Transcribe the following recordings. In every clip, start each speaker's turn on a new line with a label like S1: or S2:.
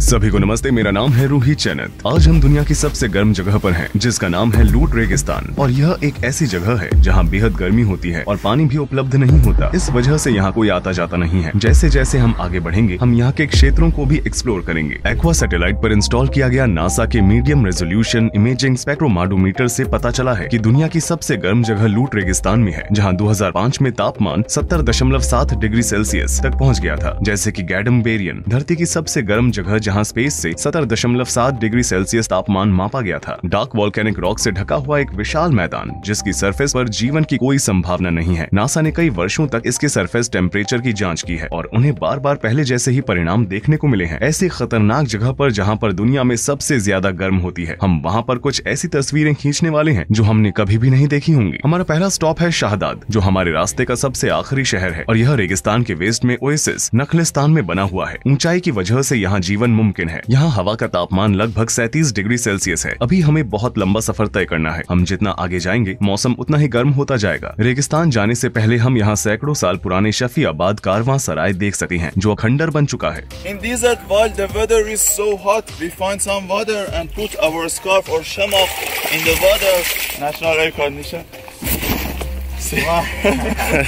S1: सभी को नमस्ते, मेरा नाम है रूही चैनत। आज हम दुनिया की सबसे गर्म जगह पर हैं, जिसका नाम है लूट रेगिस्तान। और यह एक ऐसी जगह है जहां बेहद गर्मी होती है और पानी भी उपलब्ध नहीं होता। इस वजह से यहाँ कोई आता जाता नहीं है। जैसे जैसे हम आगे बढ़ेंगे, हम यहाँ के क्षेत्रों को भी एक्सप्लोर करेंगे। एक्वा सैटेलाइट पर इंस्टॉल किया गया नासा के मीडियम रेजोल्यूशन इमेजिंग स्पेक्ट्रोमाडोमीटर से पता चला है कि दुनिया की सबसे गर्म जगह लूट रेगिस्तान में है, जहाँ 2005 में तापमान 70.7 डिग्री सेल्सियस तक पहुँच गया था। जैसे की गैडम बेरियन धरती की सबसे गर्म जगह, जहाँ स्पेस से 70.7 डिग्री सेल्सियस तापमान मापा गया था। डार्क वोल्केनिक रॉक से ढका हुआ एक विशाल मैदान, जिसकी सरफेस पर जीवन की कोई संभावना नहीं है। नासा ने कई वर्षों तक इसके सरफेस टेम्परेचर की जांच की है और उन्हें बार बार पहले जैसे ही परिणाम देखने को मिले हैं। ऐसी खतरनाक जगह पर जहाँ पर दुनिया में सबसे ज्यादा गर्म होती है, हम वहाँ पर कुछ ऐसी तस्वीरें खींचने वाले हैं जो हमने कभी भी नहीं देखी होंगी। हमारा पहला स्टॉप है शाहदाद, जो हमारे रास्ते का सबसे आखिरी शहर है और यह रेगिस्तान के वेस्ट में ओएसिस नखलिस्तान में बना हुआ है। ऊंचाई की वजह से यहाँ जीवन मुमकिन है। यहाँ हवा का तापमान लगभग 37 डिग्री सेल्सियस है। अभी हमें बहुत लंबा सफर तय करना है। हम जितना आगे जाएंगे, मौसम उतना ही गर्म होता जाएगा। रेगिस्तान जाने से पहले हम यहाँ सैकड़ों साल पुराने शफीआबाद कारवां सराय देख सकते हैं, जो खंडर बन चुका है।
S2: In desert, while the weather is so hot, we find some water and put our scarf or shamak in the water. National air condition.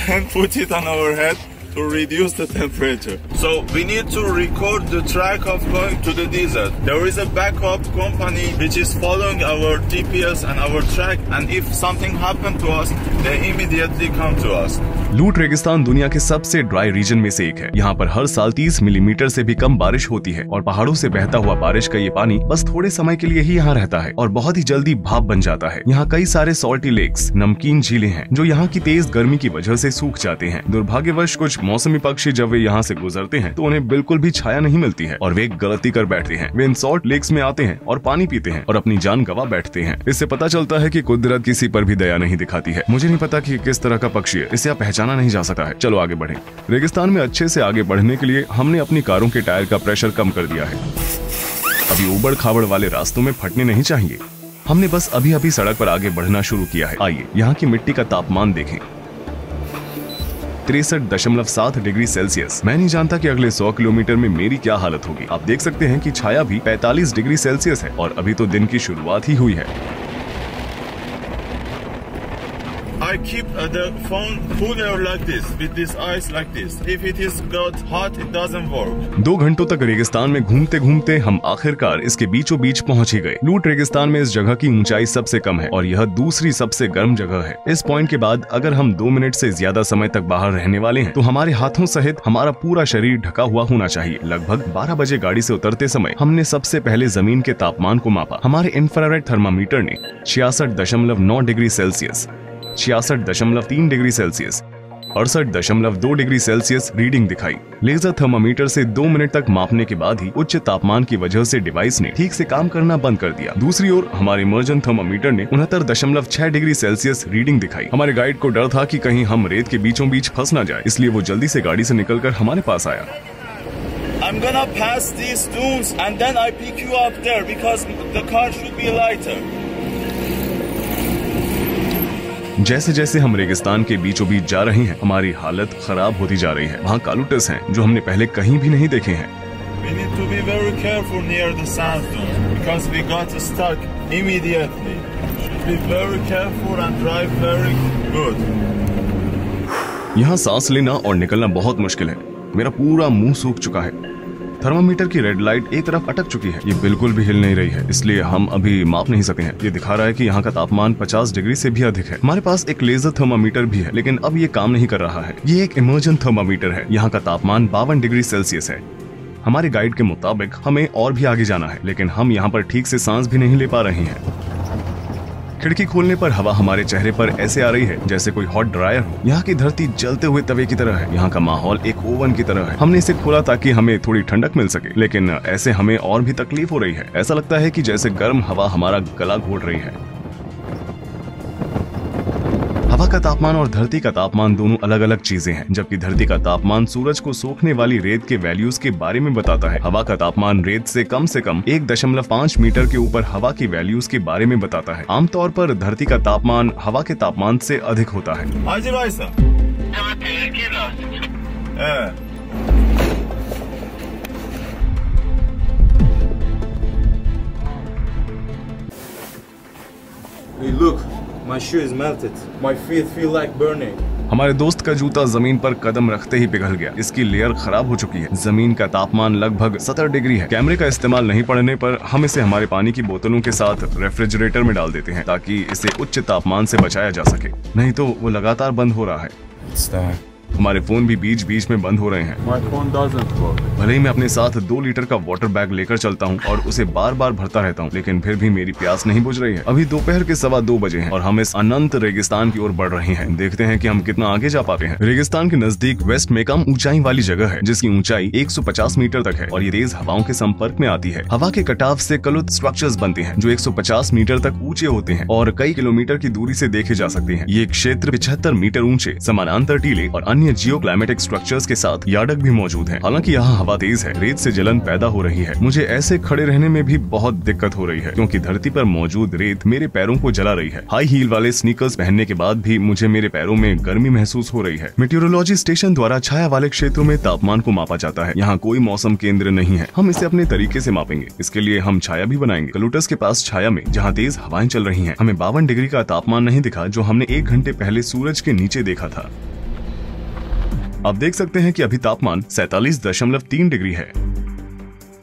S2: And put it on our head to reduce the temperature. So we need to record the track of going to the desert. There is a backup company which is following our GPS and our track, and if something happened to us, they immediately come to us.
S1: लूट रेगिस्तान दुनिया के सबसे dry region में से एक है। यहाँ पर हर साल 30 मिलीमीटर से भी कम बारिश होती है और पहाड़ों से बहता हुआ बारिश का ये पानी बस थोड़े समय के लिए ही यहाँ रहता है और बहुत ही जल्दी भाप बन जाता है। यहाँ कई सारे सॉल्टी लेक्स, नमकीन झीलें हैं, जो यहाँ की तेज गर्मी की वजह से सूख जाते हैं। दुर्भाग्यवश कुछ मौसमी पक्षी जब वे यहाँ से गुजरते हैं तो उन्हें बिल्कुल भी छाया नहीं मिलती है और वे एक गलती कर बैठते हैं। वे इन सॉल्ट लेक्स में आते हैं और पानी पीते हैं और अपनी जान गंवा बैठते हैं। इससे पता चलता है कि कुदरत किसी पर भी दया नहीं दिखाती है। मुझे नहीं पता कि किस तरह का पक्षी है, इसे पहचाना नहीं जा सकता है। चलो आगे बढ़ें। रेगिस्तान में अच्छे से आगे बढ़ने के लिए हमने अपनी कारों के टायर का प्रेशर कम कर दिया है। अभी उबड़ खाबड़ वाले रास्तों में फटने नहीं चाहिए। हमने बस अभी अभी सड़क पर आगे बढ़ना शुरू किया है। आइए यहाँ की मिट्टी का तापमान देखें, 63.7 डिग्री सेल्सियस। मैं नहीं जानता कि अगले 100 किलोमीटर में मेरी क्या हालत होगी। आप देख सकते हैं कि छाया भी 45 डिग्री सेल्सियस है और अभी तो दिन की शुरुआत ही हुई है।
S2: I keep the phone cooler like this, with this ice like this. If it is got hot, it doesn't work.
S1: 2 घंटों तक रेगिस्तान में घूमते घूमते हम आखिरकार इसके बीचों बीच पहुंच ही गए। लूट रेगिस्तान में इस जगह की ऊंचाई सबसे कम है और यह दूसरी सबसे गर्म जगह है। इस पॉइंट के बाद अगर हम 2 मिनट से ज्यादा समय तक बाहर रहने वाले हैं, तो हमारे हाथों सहित हमारा पूरा शरीर ढका हुआ होना चाहिए। लगभग 12 बजे गाड़ी से उतरते समय हमने सबसे पहले जमीन के तापमान को मापा। हमारे इंफ्रारेड थर्मामीटर ने 66.9 degree Celsius, 66.3 degree Celsius, 68.2 degree Celsius reading दिखाई। लेजर थर्मामीटर से 2 मिनट तक मापने के बाद ही उच्च तापमान की वजह से डिवाइस ने ठीक से काम करना बंद कर दिया। दूसरी ओर हमारे इमर्जन थर्मामीटर ने 69.6 डिग्री सेल्सियस रीडिंग दिखाई। हमारे गाइड को डर था कि कहीं हम रेत के बीचों बीच फंस ना जाए, इसलिए वो जल्दी से गाड़ी से निकलकर हमारे पास आया।
S2: I'm gonna pass these dunes and then I pick you up there because the car should be lighter.
S1: जैसे जैसे हम रेगिस्तान के बीचों बीच जा रहे हैं, हमारी हालत खराब होती जा रही है। वहाँ कालूटस हैं, जो हमने पहले कहीं भी नहीं देखे हैं।
S2: We need to be very careful near the sand dunes because we got stuck immediately. Be very careful and drive very good.
S1: यहाँ सांस लेना और निकलना बहुत मुश्किल है। मेरा पूरा मुंह सूख चुका है। थर्मामीटर की रेड लाइट एक तरफ अटक चुकी है। ये बिल्कुल भी हिल नहीं रही है, इसलिए हम अभी माप नहीं सकते हैं। ये दिखा रहा है कि यहाँ का तापमान 50 डिग्री से भी अधिक है। हमारे पास एक लेजर थर्मामीटर भी है, लेकिन अब ये काम नहीं कर रहा है। ये एक इमर्जन थर्मामीटर है। यहाँ का तापमान 52 डिग्री सेल्सियस है। हमारे गाइड के मुताबिक हमें और भी आगे जाना है, लेकिन हम यहाँ पर ठीक से सांस भी नहीं ले पा रहे हैं। खिड़की खोलने पर हवा हमारे चेहरे पर ऐसे आ रही है जैसे कोई हॉट ड्रायर हो। यहाँ की धरती जलते हुए तवे की तरह है। यहाँ का माहौल एक ओवन की तरह है। हमने इसे खोला ताकि हमें थोड़ी ठंडक मिल सके, लेकिन ऐसे हमें और भी तकलीफ हो रही है। ऐसा लगता है कि जैसे गर्म हवा हमारा गला घोट रही है। हवा का तापमान और धरती का तापमान दोनों अलग अलग चीजें हैं। जबकि धरती का तापमान सूरज को सोखने वाली रेत के वैल्यूज के बारे में बताता है। हवा का तापमान रेत से कम 1.5 मीटर के ऊपर हवा की वैल्यूज के बारे में बताता है। आमतौर पर धरती का तापमान हवा के तापमान से अधिक होता है।
S2: shoe is melted. My feet feel like burning.
S1: हमारे दोस्त का जूता जमीन पर कदम रखते ही पिघल गया। इसकी लेयर खराब हो चुकी है। जमीन का तापमान लगभग 70 डिग्री है। कैमरे का इस्तेमाल नहीं पड़ने पर हम इसे हमारे पानी की बोतलों के साथ रेफ्रिजरेटर में डाल देते हैं ताकि इसे उच्च तापमान से बचाया जा सके, नहीं तो वो लगातार बंद हो रहा है। हमारे फोन भी बीच बीच में बंद हो रहे हैं।
S2: My phone doesn't work.
S1: भले ही मैं अपने साथ 2 लीटर का वाटर बैग लेकर चलता हूँ और उसे बार बार भरता रहता हूँ, लेकिन फिर भी मेरी प्यास नहीं बुझ रही है। अभी दोपहर के 2:15 बजे हैं और हम इस अनंत रेगिस्तान की ओर बढ़ रहे हैं। देखते हैं कि हम कितना आगे जा पाते हैं। रेगिस्तान के नजदीक वेस्ट में कम ऊंचाई वाली जगह है जिसकी ऊंचाई 150 मीटर तक है और ये तेज हवाओं के संपर्क में आती है। हवा के कटाव से कलुत स्ट्रक्चर्स बनते हैं जो 150 मीटर तक ऊंचे होते हैं और कई किलोमीटर की दूरी से देखे जा सकते हैं। ये क्षेत्र 75 मीटर ऊंचे समानांतर टीले और अन्य जियो क्लाइमेटिक स्ट्रक्चर्स के साथ यार्डक भी मौजूद है। हालांकि यहाँ हवा तेज है, रेत से जलन पैदा हो रही है। मुझे ऐसे खड़े रहने में भी बहुत दिक्कत हो रही है क्योंकि धरती पर मौजूद रेत मेरे पैरों को जला रही है। हाई हील वाले स्नीकर्स पहनने के बाद भी मुझे मेरे पैरों में गर्मी महसूस हो रही है। मेटीरोलॉजी स्टेशन द्वारा छाया वाले क्षेत्रों में तापमान को मापा जाता है। यहाँ कोई मौसम केंद्र नहीं है। हम इसे अपने तरीके से मापेंगे। इसके लिए हम छाया भी बनाएंगे। कलुटस के पास छाया में जहाँ तेज हवाएं चल रही है, हमें 52 डिग्री का तापमान नहीं दिखा जो हमने 1 घंटे पहले सूरज के नीचे देखा था। आप देख सकते हैं कि अभी तापमान 47.3 डिग्री है,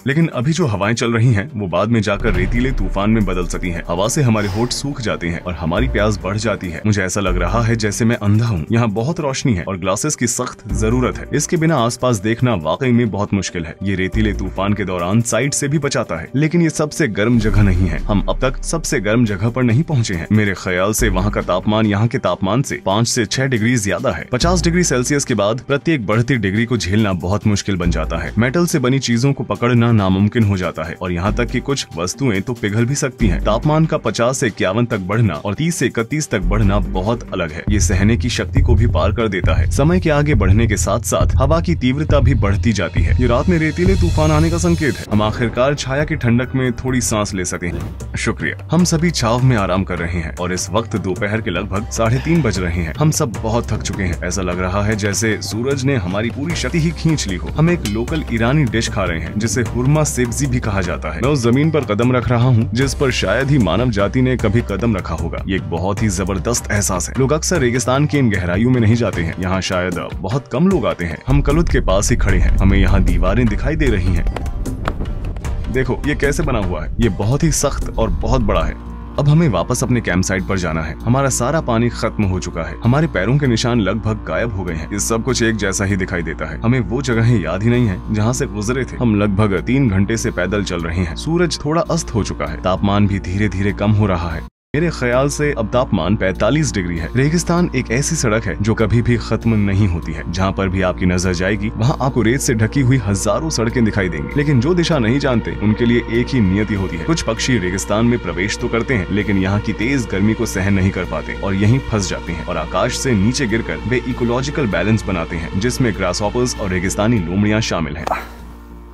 S1: लेकिन अभी जो हवाएं चल रही हैं वो बाद में जाकर रेतीले तूफान में बदल सकती हैं। हवा से हमारे होंठ सूख जाते हैं और हमारी प्यास बढ़ जाती है। मुझे ऐसा लग रहा है जैसे मैं अंधा हूँ। यहाँ बहुत रोशनी है और ग्लासेस की सख्त जरूरत है। इसके बिना आसपास देखना वाकई में बहुत मुश्किल है। ये रेतीले तूफान के दौरान साइड से भी बचाता है, लेकिन ये सबसे गर्म जगह नहीं है। हम अब तक सबसे गर्म जगह पर नहीं पहुँचे हैं। मेरे ख्याल से वहाँ का तापमान यहाँ के तापमान से 5 से 6 डिग्री ज्यादा है। 50 डिग्री सेल्सियस के बाद प्रत्येक बढ़ती डिग्री को झेलना बहुत मुश्किल बन जाता है। मेटल से बनी चीजों को पकड़ना नामुमकिन हो जाता है और यहाँ तक कि कुछ वस्तुएं तो पिघल भी सकती हैं। तापमान का 50 से 51 तक बढ़ना और 30 से 31 तक बढ़ना बहुत अलग है। ये सहने की शक्ति को भी पार कर देता है। समय के आगे बढ़ने के साथ साथ हवा की तीव्रता भी बढ़ती जाती है। ये रात में रेतीले तूफान आने का संकेत है। हम आखिरकार छाया की ठंडक में थोड़ी सांस ले सके। शुक्रिया। हम सभी छाव में आराम कर रहे हैं और इस वक्त दोपहर के लगभग 3:30 बज रहे हैं। हम सब बहुत थक चुके हैं। ऐसा लग रहा है जैसे सूरज ने हमारी पूरी शक्ति ही खींच ली हो। हम एक लोकल ईरानी डिश खा रहे हैं जिसे हुरमा सेब्जी भी कहा जाता है। मैं उस जमीन पर कदम रख रहा हूँ जिस पर शायद ही मानव जाति ने कभी कदम रखा होगा। ये एक बहुत ही जबरदस्त एहसास है। लोग अक्सर रेगिस्तान की इन गहराइयों में नहीं जाते हैं। यहाँ शायद बहुत कम लोग आते हैं। हम कलुत के पास ही खड़े हैं। हमें यहाँ दीवारें दिखाई दे रही हैं। देखो ये कैसे बना हुआ है। ये बहुत ही सख्त और बहुत बड़ा है। अब हमें वापस अपने कैंप साइट पर जाना है। हमारा सारा पानी खत्म हो चुका है। हमारे पैरों के निशान लगभग गायब हो गए हैं। ये सब कुछ एक जैसा ही दिखाई देता है। हमें वो जगहें याद ही नहीं है जहाँ से गुजरे थे। हम लगभग 3 घंटे से पैदल चल रहे हैं। सूरज थोड़ा अस्त हो चुका है। तापमान भी धीरे धीरे कम हो रहा है। मेरे ख्याल से अब तापमान 45 डिग्री है। रेगिस्तान एक ऐसी सड़क है जो कभी भी खत्म नहीं होती है। जहाँ पर भी आपकी नजर जाएगी वहाँ आपको रेत से ढकी हुई हजारों सड़कें दिखाई देंगी, लेकिन जो दिशा नहीं जानते उनके लिए एक ही नियति होती है। कुछ पक्षी रेगिस्तान में प्रवेश तो करते हैं, लेकिन यहाँ की तेज गर्मी को सहन नहीं कर पाते और यहीं फंस जाते हैं और आकाश से नीचे गिरकर वे इकोलॉजिकल बैलेंस बनाते हैं जिसमें ग्रासहॉपर्स और रेगिस्तानी लोमड़ियां शामिल हैं।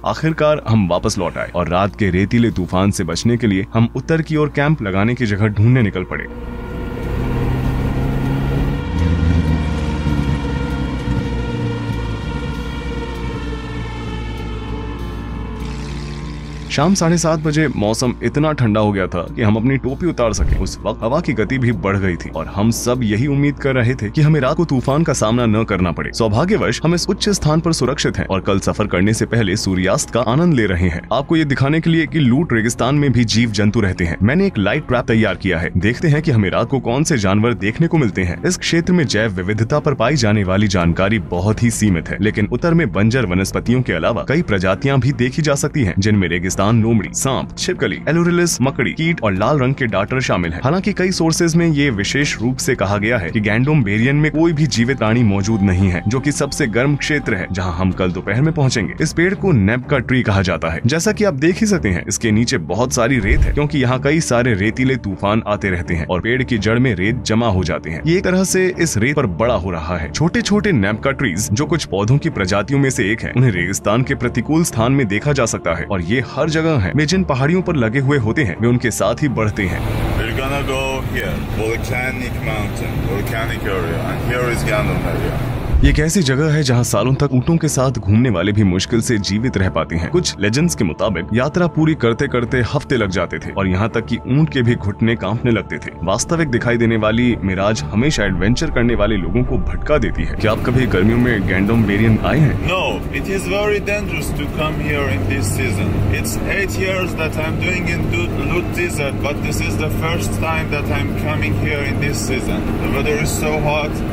S1: आखिरकार हम वापस लौट आए और रात के रेतीले तूफान से बचने के लिए हम उत्तर की ओर कैंप लगाने की जगह ढूंढने निकल पड़े। शाम 7:30 बजे मौसम इतना ठंडा हो गया था कि हम अपनी टोपी उतार सके। उस वक्त हवा की गति भी बढ़ गई थी और हम सब यही उम्मीद कर रहे थे कि हमें रात को तूफान का सामना न करना पड़े। सौभाग्यवश हम इस उच्च स्थान पर सुरक्षित हैं और कल सफर करने से पहले सूर्यास्त का आनंद ले रहे हैं। आपको ये दिखाने के लिए कि लूट रेगिस्तान में भी जीव जंतु रहते हैं, मैंने एक लाइट ट्रैप तैयार किया है। देखते हैं कि हमें रात को कौन से जानवर देखने को मिलते हैं। इस क्षेत्र में जैव विविधता पर पाई जाने वाली जानकारी बहुत ही सीमित है, लेकिन उत्तर में बंजर वनस्पतियों के अलावा कई प्रजातियां भी देखी जा सकती हैं, जिनमें रेगिस्तान लोमड़ी, सांप, छिपकली, एलुरिलिस, मकड़ी, कीट और लाल रंग के डाटर शामिल हैं। हालांकि कई सोर्सेज में ये विशेष रूप से कहा गया है कि गैंडोम बेरियन में कोई भी जीवित प्राणी मौजूद नहीं है, जो कि सबसे गर्म क्षेत्र है जहां हम कल दोपहर में पहुंचेंगे। इस पेड़ को नेबका ट्री कहा जाता है। जैसा कि आप देख ही सकते हैं, इसके नीचे बहुत सारी रेत है क्योंकि यहाँ कई सारे रेतीले तूफान आते रहते हैं और पेड़ की जड़ में रेत जमा हो जाते हैं। ये एक तरह से इस रेत पर बड़ा हो रहा है। छोटे छोटे नेबका ट्रीज जो कुछ पौधों की प्रजातियों में से एक है, उन्हें रेगिस्तान के प्रतिकूल स्थान में देखा जा सकता है और ये हर जगह है। वे जिन पहाड़ियों पर लगे हुए होते हैं वे उनके साथ ही बढ़ते हैं।
S2: We're gonna go here, volcanic mountain, volcanic area, and here is Gandom area.
S1: ये एक ऐसी जगह है जहाँ सालों तक ऊँटों के साथ घूमने वाले भी मुश्किल से जीवित रह पाते हैं। कुछ लेजेंड्स के मुताबिक यात्रा पूरी करते करते हफ्ते लग जाते थे और यहाँ तक कि ऊँट के भी घुटने कांपने लगते थे। वास्तविक दिखाई देने वाली मिराज हमेशा एडवेंचर करने वाले लोगों को भटका देती है। क्या आप कभी गर्मियों में गैंडोम बेरियन आए हैं?
S2: No, it is very dangerous to come here in this season. It's 8 years that I'm doing in Lut Desert, but this is the first time that I'm coming here in this season. The weather is so hot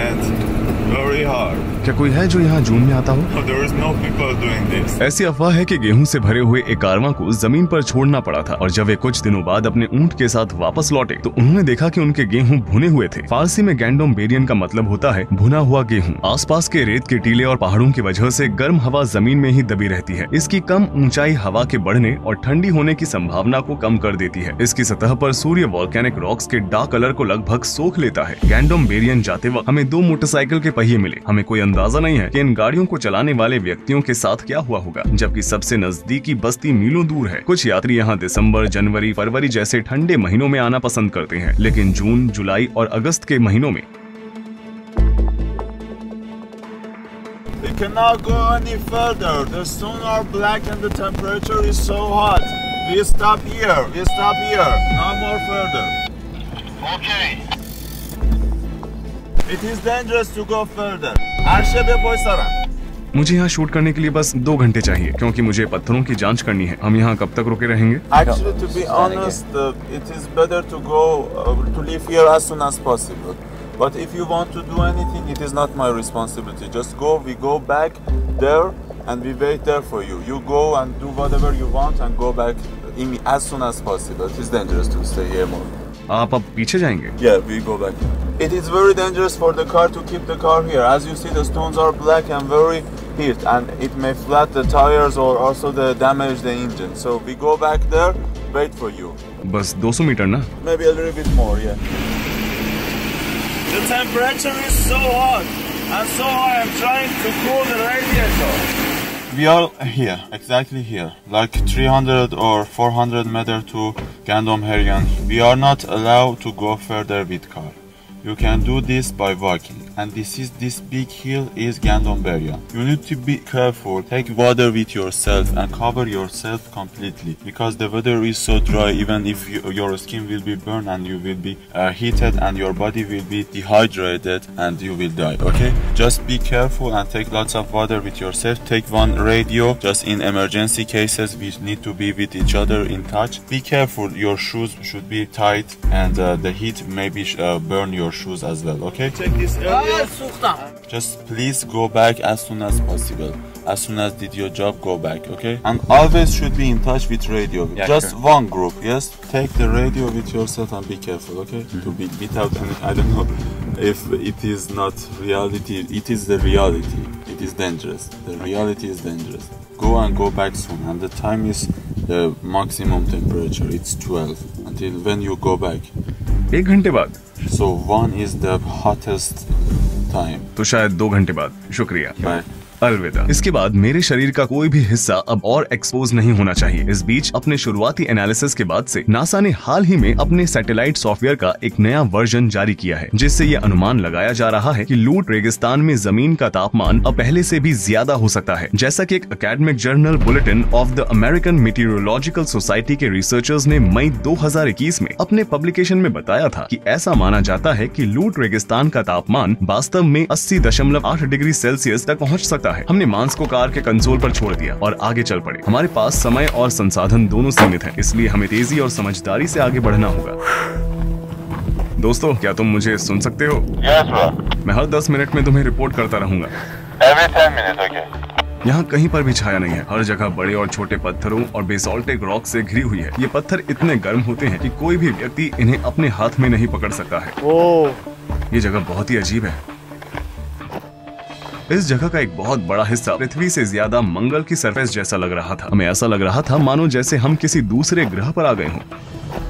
S2: and very hard.
S1: क्या कोई है जो यहाँ जून में आता हो?
S2: No, there is no people doing this.
S1: ऐसी अफवाह है कि गेहूं से भरे हुए एक कारवां को जमीन पर छोड़ना पड़ा था और जब वे कुछ दिनों बाद अपने ऊंट के साथ वापस लौटे तो उन्होंने देखा कि उनके गेहूं भुने हुए थे। फारसी में गैंडोम बेरियन का मतलब होता है भुना हुआ गेहूं। आसपास के रेत के टीले और पहाड़ों की वजह से गर्म हवा जमीन में ही दबी रहती है। इसकी कम ऊंचाई हवा के बढ़ने और ठंडी होने की संभावना को कम कर देती है। इसकी सतह पर सूर्य वॉल्केनिक रॉक्स के डार्क कलर को लगभग सोख लेता है। गैंडोम बेरियन जाते वक्त हमें 2 मोटरसाइकिल के पहिए मिले। हमें कोई अंदाजा नहीं है कि इन गाड़ियों को चलाने वाले व्यक्तियों के साथ क्या हुआ होगा, जबकि सबसे नजदीकी बस्ती मीलों दूर है। कुछ यात्री यहाँ दिसंबर, जनवरी, फरवरी जैसे ठंडे महीनों में आना पसंद करते हैं, लेकिन जून, जुलाई और अगस्त के महीनों में
S2: We cannot go any further. The stones are black and the temperature is so hot. We stop here. We stop here. No more further. Okay. It is dangerous to go further. आरशे पे पोइसारा।
S1: मुझे यहाँ shoot करने के लिए बस 2 घंटे चाहिए क्योंकि मुझे पत्थरों की जांच करनी है। हम यहाँ कब तक रुके रहेंगे?
S2: Actually, to be honest, it is better to go to leave here as soon as possible. But if you want to do anything, it is not my responsibility. Just go. We go back there and we wait there for you. You go and do whatever you want and go back as soon as possible. It is dangerous to stay here more.
S1: आप अब पीछे जाएंगे?
S2: Yeah, we go back. It is very dangerous for the car to keep the car here. As you see, the stones are black and very heat, and it may flat the tires or also damage the engine. So we go back there, wait for you.
S1: बस 200 metre ना?
S2: Maybe a little bit more, yeah. The temperature is so hot, and so I am trying to cool the radiator. We are here, exactly here, like 300 or 400 meters to Gandom Herian. We are not allowed to go further with car. You can do this by walking, and this big hill is Gandom Beria. You need to be careful. Take water with yourself and cover yourself completely because the weather is so dry. Even if your skin will be burned and you will be heated and your body will be dehydrated and you will die. Okay, just be careful and take lots of water with yourself. Take one radio. Just in emergency cases, we need to be with each other in touch. Be careful. Your shoes should be tight, and the heat maybe burn your shoes as well. Okay, check this area. Just please go back as soon as possible. As soon as did your job, go back. Okay, and always should be in touch with radio. Yeah, just sure. One group. Yes, take the radio with yourself and be careful. Okay, to be without any, I don't know if it is not reality. It is the reality. It is dangerous. The reality is dangerous. Go and go back soon, and the time is the maximum temperature. It's 12 until when you go back.
S1: 1 घंटे बाद?
S2: So 1 is the hottest time.
S1: तो शायद 2 घंटे बाद। शुक्रिया।
S2: Bye.
S1: अलविदा। इसके बाद मेरे शरीर का कोई भी हिस्सा अब और एक्सपोज नहीं होना चाहिए। इस बीच अपने शुरुआती एनालिसिस के बाद से नासा ने हाल ही में अपने सैटेलाइट सॉफ्टवेयर का एक नया वर्जन जारी किया है, जिससे ये अनुमान लगाया जा रहा है कि लूट रेगिस्तान में जमीन का तापमान अब पहले से भी ज्यादा हो सकता है। जैसा कि एक academic journal bulletin of the American meteorological society के रिसर्चर्स ने मई 2021 में अपने पब्लिकेशन में बताया था कि ऐसा माना जाता है कि लूट रेगिस्तान का तापमान वास्तव में 80.8 डिग्री सेल्सियस तक पहुँच सकता है। हमने मांस को कार के कंसोल पर छोड़ दिया और आगे चल पड़े। हमारे पास समय और संसाधन दोनों सीमित हैं, इसलिए हमें तेजी और समझदारी से आगे बढ़ना होगा। दोस्तों, क्या तुम मुझे सुन सकते हो?
S2: Yes, bro.
S1: मैं हर 10 मिनट में तुम्हें रिपोर्ट करता रहूंगा।
S2: Every 10 minutes, okay.
S1: यहाँ कहीं पर भी छाया नहीं है। हर जगह बड़े और छोटे पत्थरों और बेसाल्टिक रॉक से घिरी हुई है। ये पत्थर इतने गर्म होते हैं कि कोई भी व्यक्ति इन्हें अपने हाथ में नहीं पकड़ सकता है। ये जगह बहुत ही अजीब है। इस जगह का एक बहुत बड़ा हिस्सा पृथ्वी से ज्यादा मंगल की सरफेस जैसा लग रहा था। हमें ऐसा लग रहा था मानो जैसे हम किसी दूसरे ग्रह पर आ गए हों।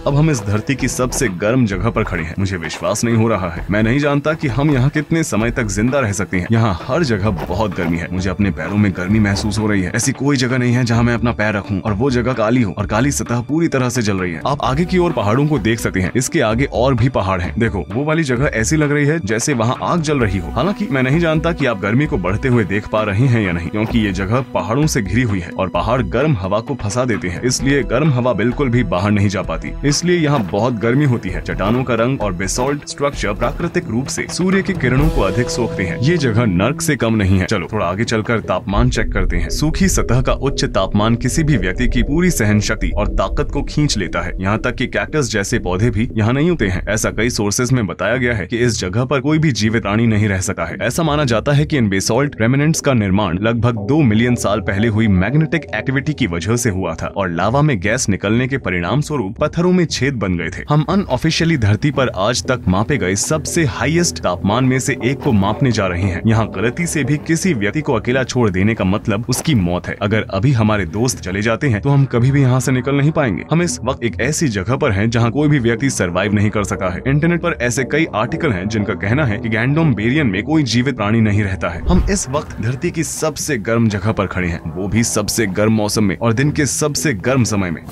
S1: अब हम इस धरती की सबसे गर्म जगह पर खड़े हैं। मुझे विश्वास नहीं हो रहा है। मैं नहीं जानता कि हम यहाँ कितने समय तक जिंदा रह सकते हैं। यहाँ हर जगह बहुत गर्मी है। मुझे अपने पैरों में गर्मी महसूस हो रही है। ऐसी कोई जगह नहीं है जहाँ मैं अपना पैर रखूं और वो जगह काली हो और काली सतह पूरी तरह से जल रही है। आप आगे की ओर पहाड़ों को देख सकते हैं। इसके आगे और भी पहाड़ हैं। देखो वो वाली जगह ऐसी लग रही है जैसे वहाँ आग जल रही हो। हालांकि मैं नहीं जानता कि आप गर्मी को बढ़ते हुए देख पा रहे हैं या नहीं, क्योंकि ये जगह पहाड़ों से घिरी हुई है और पहाड़ गर्म हवा को फंसा देते हैं, इसलिए गर्म हवा बिल्कुल भी बाहर नहीं जा पाती। इसलिए यहाँ बहुत गर्मी होती है। चट्टानों का रंग और बेसॉल्ट स्ट्रक्चर प्राकृतिक रूप से सूर्य की किरणों को अधिक सोखते हैं। ये जगह नर्क से कम नहीं है। चलो थोड़ा आगे चलकर तापमान चेक करते हैं। सूखी सतह का उच्च तापमान किसी भी व्यक्ति की पूरी सहन शक्ति और ताकत को खींच लेता है। यहाँ तक कि कैक्टस जैसे पौधे भी यहाँ नहीं उगते हैं। ऐसा कई सोर्सेज में बताया गया है कि इस जगह पर कोई भी जीवित प्राणी नहीं रह सका है। ऐसा माना जाता है कि इन बेसॉल्ट रेमिनेंट्स का निर्माण लगभग 2 मिलियन साल पहले हुई मैग्नेटिक एक्टिविटी की वजह से हुआ था और लावा में गैस निकलने के परिणाम स्वरूप पत्थरों में छेद बन गए थे। हम अनऑफिशियली धरती पर आज तक मापे गए सबसे हाईएस्ट तापमान में से एक को मापने जा रहे हैं। यहाँ गलती से भी किसी व्यक्ति को अकेला छोड़ देने का मतलब उसकी मौत है। अगर अभी हमारे दोस्त चले जाते हैं तो हम कभी भी यहाँ से निकल नहीं पाएंगे। हम इस वक्त एक ऐसी जगह पर हैं जहाँ कोई भी व्यक्ति सरवाइव नहीं कर सका है। इंटरनेट पर ऐसे कई आर्टिकल हैं जिनका कहना है कि गैंडोम बेरियन में कोई जीवित प्राणी नहीं रहता है। हम इस वक्त धरती की सबसे गर्म जगह पर खड़े हैं, वो भी सबसे गर्म मौसम में और दिन के सबसे गर्म समय में।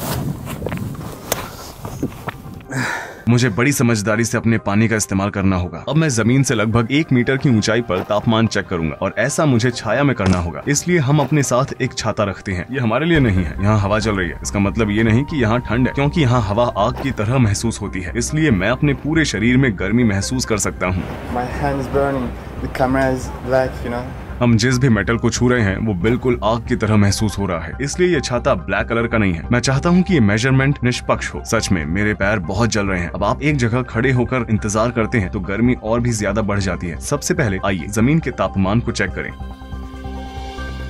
S1: मुझे बड़ी समझदारी से अपने पानी का इस्तेमाल करना होगा। अब मैं जमीन से लगभग 1 मीटर की ऊंचाई पर तापमान चेक करूंगा और ऐसा मुझे छाया में करना होगा। इसलिए हम अपने साथ एक छाता रखते हैं। ये हमारे लिए नहीं है। यहाँ हवा चल रही है, इसका मतलब ये नहीं कि यहाँ ठंड है, क्योंकि यहाँ हवा आग की तरह महसूस होती है। इसलिए मैं अपने पूरे शरीर में गर्मी महसूस कर सकता हूँ। हम जिस भी मेटल को छू रहे हैं वो बिल्कुल आग की तरह महसूस हो रहा है। इसलिए ये छाता ब्लैक कलर का नहीं है। मैं चाहता हूँ कि ये मेजरमेंट निष्पक्ष हो। सच में मेरे पैर बहुत जल रहे हैं। अब आप एक जगह खड़े होकर इंतजार करते हैं तो गर्मी और भी ज्यादा बढ़ जाती है। सबसे पहले आइए जमीन के तापमान को चेक करें।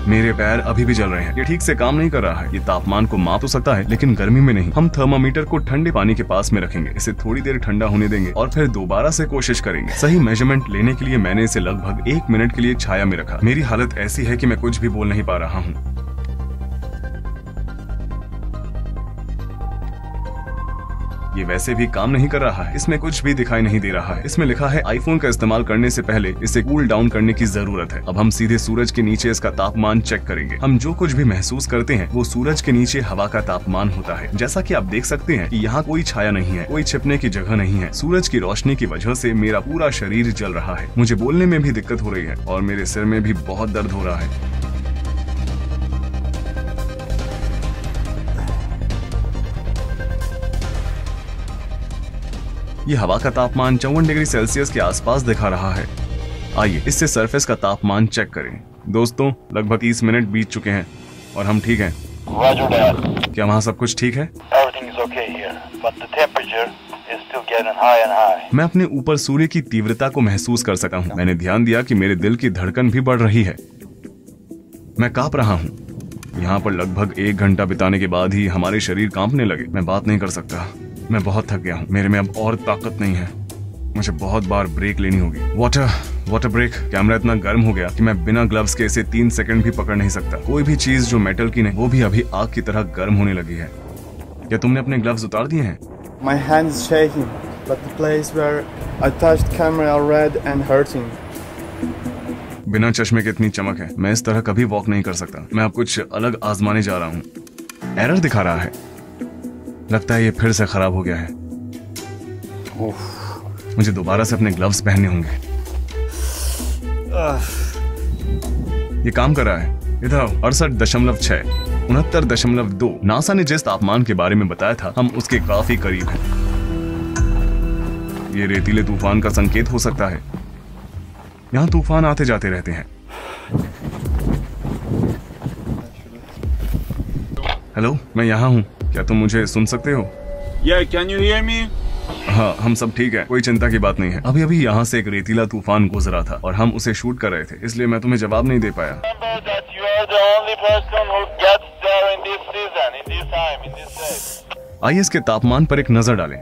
S1: मेरे पैर अभी भी जल रहे हैं। ये ठीक से काम नहीं कर रहा है। ये तापमान को माप तो सकता है लेकिन गर्मी में नहीं। हम थर्मामीटर को ठंडे पानी के पास में रखेंगे, इसे थोड़ी देर ठंडा होने देंगे और फिर दोबारा से कोशिश करेंगे। सही मेजरमेंट लेने के लिए मैंने इसे लगभग 1 मिनट के लिए छाया में रखा। मेरी हालत ऐसी है कि मैं कुछ भी बोल नहीं पा रहा हूँ। ये वैसे भी काम नहीं कर रहा है। इसमें कुछ भी दिखाई नहीं दे रहा है। इसमें लिखा है आईफोन का इस्तेमाल करने से पहले इसे कूल डाउन करने की जरूरत है। अब हम सीधे सूरज के नीचे इसका तापमान चेक करेंगे। हम जो कुछ भी महसूस करते हैं वो सूरज के नीचे हवा का तापमान होता है। जैसा कि आप देख सकते हैं कि यहाँ कोई छाया नहीं है, कोई छिपने की जगह नहीं है। सूरज की रोशनी की वजह से मेरा पूरा शरीर जल रहा है। मुझे बोलने में भी दिक्कत हो रही है और मेरे सिर में भी बहुत दर्द हो रहा है। ये हवा का तापमान 54 डिग्री सेल्सियस के आसपास दिखा रहा है। आइए इससे सरफेस का तापमान चेक करें। दोस्तों लगभग 30 मिनट बीत चुके हैं और हम ठीक हैं। क्या वहाँ सब कुछ ठीक है? मैं अपने ऊपर सूर्य की तीव्रता को महसूस कर सका हूँ। मैंने ध्यान दिया कि मेरे दिल की धड़कन भी बढ़ रही है। मैं कांप रहा हूँ। यहाँ पर लगभग 1 घंटा बिताने के बाद ही हमारे शरीर कांपने लगे। मैं बात नहीं कर सकता। मैं बहुत थक गया हूँ। मेरे में अब और ताकत नहीं है। मुझे बहुत बार ब्रेक लेनी होगी। Water break. कैमरा इतना गर्म हो गया कि मैं बिना ग्लव्स के इसे 3 सेकंड भी पकड़ नहीं सकता। कोई भी चीज जो मेटल की नहीं वो भी अभी आग की तरह गर्म होने लगी है। क्या तुमने अपने ग्लव्स उतार दिए हैं?
S3: My hands shaking, but the place where I touched camera are red and hurting.
S1: बिना चश्मे के इतनी चमक है। मैं इस तरह कभी वॉक नहीं कर सकता। मैं अब कुछ अलग आजमाने जा रहा हूँ। एरर दिखा रहा है। लगता है ये फिर से खराब हो गया है। मुझे दोबारा से अपने ग्लव्स पहनने होंगे। ये काम कर रहा है। इधर 68.6, 69.2। नासा ने जिस तापमान के बारे में बताया था हम उसके काफी करीब हैं। ये रेतीले तूफान का संकेत हो सकता है। यहाँ तूफान आते जाते रहते हैं। हेलो, मैं यहाँ हूँ। क्या तुम मुझे सुन सकते हो?
S2: Yeah, can you hear me?
S1: हाँ, हम सब ठीक है। कोई चिंता की बात नहीं है। अभी अभी यहाँ से एक रेतीला तूफान गुजरा था और हम उसे शूट कर रहे थे, इसलिए मैं तुम्हें जवाब नहीं दे पाया। आइए इसके तापमान पर एक नजर डालें।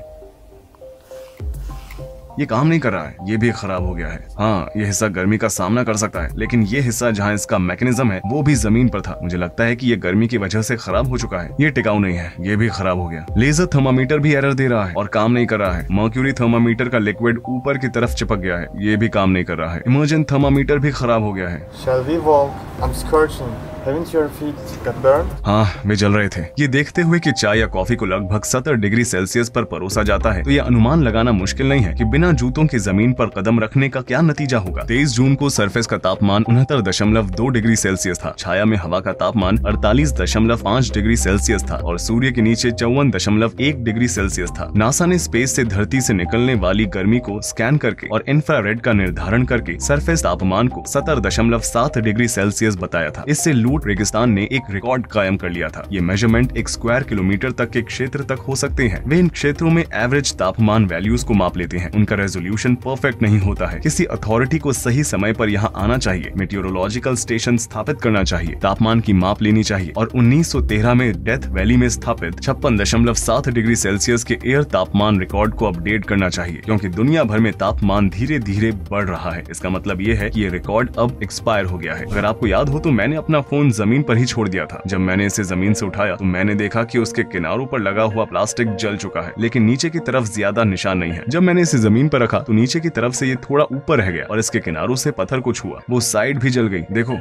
S1: ये काम नहीं कर रहा है, ये भी खराब हो गया है। हाँ, ये हिस्सा गर्मी का सामना कर सकता है, लेकिन ये हिस्सा जहाँ इसका मैकेनिज्म है वो भी जमीन पर था। मुझे लगता है कि ये गर्मी की वजह से खराब हो चुका है। ये टिकाऊ नहीं है, ये भी खराब हो गया। लेजर थर्मामीटर भी एरर दे रहा है और काम नहीं कर रहा है। मर्क्यूरी थर्मामीटर का लिक्विड ऊपर की तरफ चिपक गया है, ये भी काम नहीं कर रहा है। इमर्जेंट थर्मामीटर भी खराब हो गया है।
S3: Shall we walk? I'm scorching. Haven't your feet got burned?
S1: हाँ, वे जल रहे थे। ये देखते हुए कि चाय या कॉफी को लगभग 70 डिग्री सेल्सियस पर परोसा जाता है, तो यह अनुमान लगाना मुश्किल नहीं है कि बिना जूतों के जमीन पर कदम रखने का क्या नतीजा होगा। 23 जून को सरफेस का तापमान 69.2 डिग्री सेल्सियस था। छाया में हवा का तापमान 48.5 डिग्री सेल्सियस था और सूर्य के नीचे 54.1 डिग्री सेल्सियस था। नासा ने स्पेस से धरती से निकलने वाली गर्मी को स्कैन करके और इंफ्रारेड का निर्धारण करके सरफेस तापमान को 70.7 डिग्री सेल्सियस बताया था। इससे लूट रेगिस्तान ने एक रिकॉर्ड कायम कर लिया था। ये मेजरमेंट एक स्क्वायर किलोमीटर तक के क्षेत्र तक हो सकते हैं। वे इन क्षेत्रों में एवरेज तापमान वैल्यूज को माप लेते हैं। उनका रेजोल्यूशन परफेक्ट नहीं होता है। किसी अथॉरिटी को सही समय पर यहाँ आना चाहिए, मेटियोरोलॉजिकल स्टेशन स्थापित करना चाहिए, तापमान की माप लेनी चाहिए और 1913 में डेथ वैली में स्थापित 56.7 डिग्री सेल्सियस के एयर तापमान रिकॉर्ड को अपडेट करना चाहिए, क्योंकि दुनिया भर में तापमान धीरे धीरे बढ़ रहा है। इसका मतलब ये है कि ये रिकॉर्ड अब एक्सपायर हो गया है। अगर आपको याद हो तो मैंने अपना फोन जमीन पर ही छोड़ दिया था। जब मैंने इसे जमीन से उठाया तो मैंने देखा कि उसके किनारों पर लगा हुआ प्लास्टिक जल चुका है, लेकिन नीचे की तरफ ज्यादा निशान नहीं है। जब मैंने इसे जमीन पर रखा तो नीचे की तरफ से ये थोड़ा ऊपर रह गया और इसके किनारों से पत्थर को छुआ। वो साइड भी जल गई। देखो,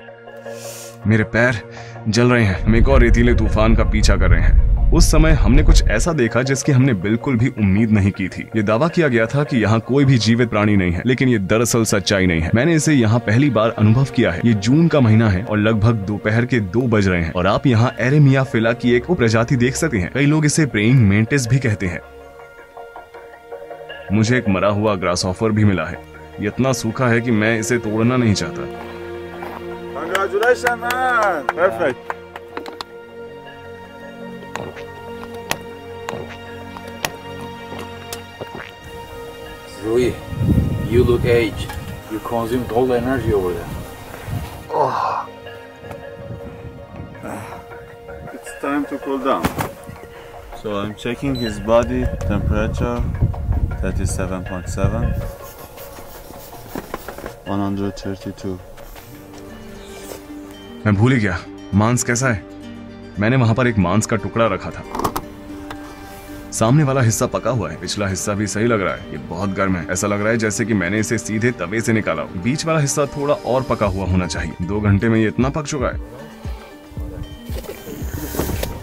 S1: मेरे पैर जल रहे हैं। हम एक और रेतीले तूफान का पीछा कर रहे हैं। उस समय हमने कुछ ऐसा देखा जिसकी हमने बिल्कुल भी उम्मीद नहीं की थी। ये दावा किया गया था कि यहाँ कोई भी जीवित प्राणी नहीं है, लेकिन ये दरअसल सच्चाई नहीं है। मैंने इसे यहाँ पहली बार अनुभव किया है। ये जून का महीना है और लगभग दोपहर के 2 बज रहे हैं और आप यहाँ एरेमियाफिला की एक उपप्रजाति देख सकते हैं। कई लोग इसे प्रेइंग मेंटिस भी कहते हैं। मुझे एक मरा हुआ ग्रासहॉपर भी मिला है। ये इतना सूखा है कि मैं इसे तोड़ना नहीं चाहता।
S2: Congratulations, man! Perfect.
S4: Rui, you look aged. You consumed all the energy over there.
S2: It's time to cool down. So I'm checking his body temperature, 37.7, 132.
S1: मैं भूल ही गया, मांस कैसा है? मैंने वहां पर एक मांस का टुकड़ा रखा था। सामने वाला हिस्सा पका हुआ है, पिछला हिस्सा भी सही लग रहा है। ये बहुत गर्म है, ऐसा लग रहा है जैसे कि मैंने इसे सीधे तवे से निकाला हो। बीच वाला हिस्सा थोड़ा और पका हुआ होना चाहिए। 2 घंटे में ये इतना पक चुका है।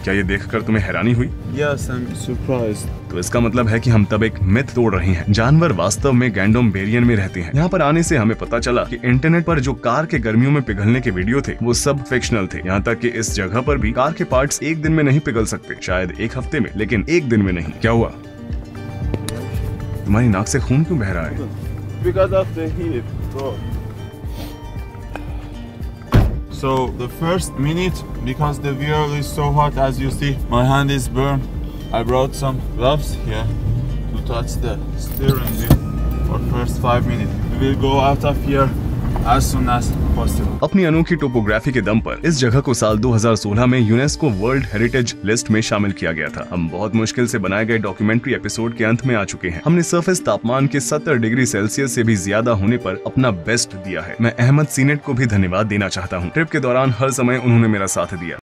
S1: क्या ये देखकर तुम्हें हैरानी हुई?
S2: Yes, I'm surprised.
S1: तो इसका मतलब है कि हम तब एक मिथ तोड़ रहे हैं। जानवर वास्तव में गैंडोम्बेरियन में रहते हैं। यहाँ पर आने से हमें पता चला कि इंटरनेट पर जो कार के गर्मियों में पिघलने के वीडियो थे वो सब फिक्शनल थे। यहाँ तक कि इस जगह पर भी कार के पार्ट्स एक दिन में नहीं पिघल सकते, शायद 1 हफ्ते में, लेकिन 1 दिन में नहीं। क्या हुआ? तुम्हारी नाक से खून क्यों बह रहा है?
S2: Because of the heat, bro. So the first minute, because the wheel is so hot, as you see, my hand is burned. I brought some gloves here to touch the steering wheel for first 5 minutes. We will go out of here as soon as possible.
S1: अपनी अनोखी topography के दम पर इस जगह को साल 2016 में यूनेस्को वर्ल्ड हेरिटेज लिस्ट में शामिल किया गया था। हम बहुत मुश्किल से बनाए गए डॉक्यूमेंट्री एपिसोड के अंत में आ चुके हैं। हमने सरफेस तापमान के 70 डिग्री सेल्सियस से भी ज्यादा होने पर अपना बेस्ट दिया है। मैं अहमद सीनेट को भी धन्यवाद देना चाहता हूँ। ट्रिप के दौरान हर समय उन्होंने मेरा साथ दिया।